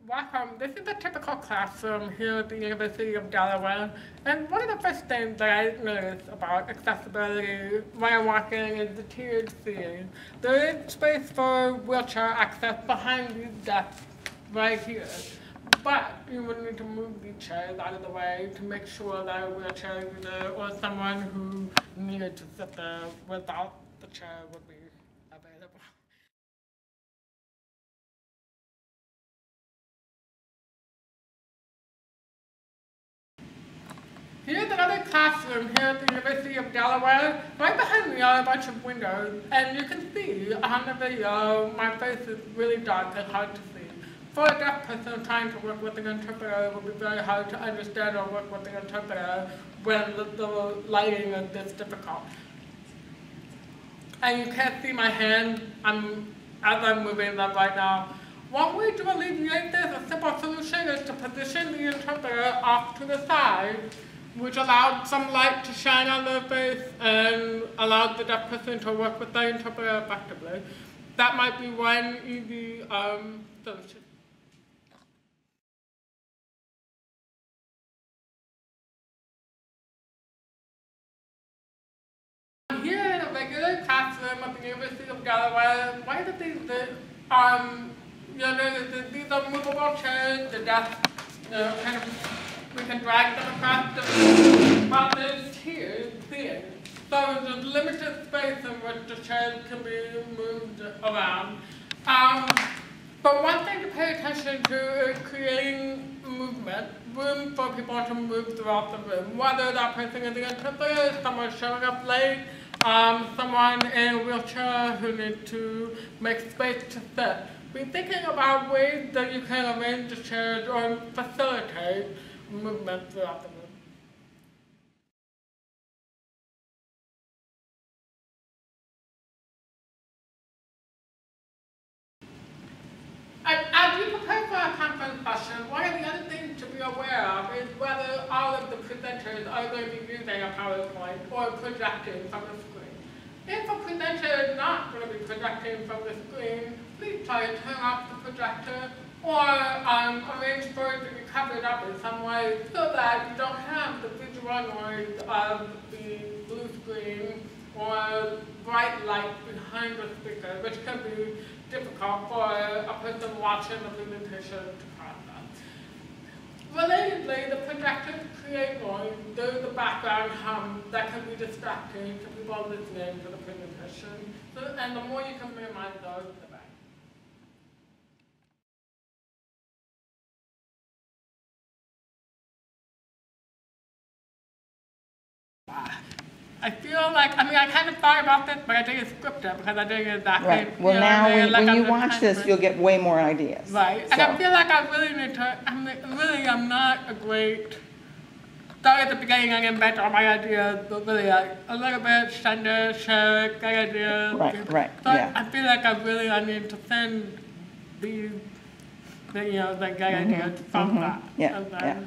welcome. This is a typical classroom here at the University of Delaware. And one of the first things that I noticed about accessibility when I'm walking is the tiered seating. There is space for wheelchair access behind these desks right here. But you would need to move these chairs out of the way to make sure that a wheelchair user or someone who needed to sit there without the chair would be available. Here's another classroom here at the University of Delaware. Right behind me are a bunch of windows, and you can see on the video my face is really dark and hard to see. For a deaf person trying to work with an interpreter, it will be very hard to understand or work with an interpreter when the lighting is this difficult. And you can't see my hand as I'm moving them right now. One way to alleviate this, a simple solution, is to position the interpreter off to the side, which allowed some light to shine on their face and allowed the deaf person to work with the interpreter effectively. That might be one easy solution. Here in a regular classroom at the University of Delaware, one of the things that these are movable chairs, the desk, kind of, we can drag them across the there's tiers here. So there's limited space in which the chairs can be moved around. But one thing to pay attention to is creating movement, room for people to move throughout the room, whether that person is an interpreter, someone showing up late, someone in a wheelchair who needs to make space to sit. Be thinking about ways that you can arrange the chairs or facilitate movement throughout the room. As you prepare for a conference session, one of the other things to be aware of is whether all of the presenters are going to be using a PowerPoint or projecting from the screen. If a presenter is not going to be projecting from the screen, please try to turn off the projector or arrange for it to be covered up in some way so that you don't have the visual noise of the blue screen or bright light behind the speaker, which can be difficult for a person watching the presentation to process. Relatedly, the projectors create noise. There's a background hum that can be distracting to people listening to the presentation. And the more you can minimize those, the better. I feel like, I kind of thought about this, but I didn't script it because I didn't exactly. Right. Well, now when you watch this, you'll get way more ideas. Right. So. And I feel like I really need to, I'm not a great, start at the beginning and invent all my ideas, but really like a little bit, send it, share it, get ideas. Right, So yeah. I feel like I need to send these videos and get ideas from that. Yeah, and then, yeah.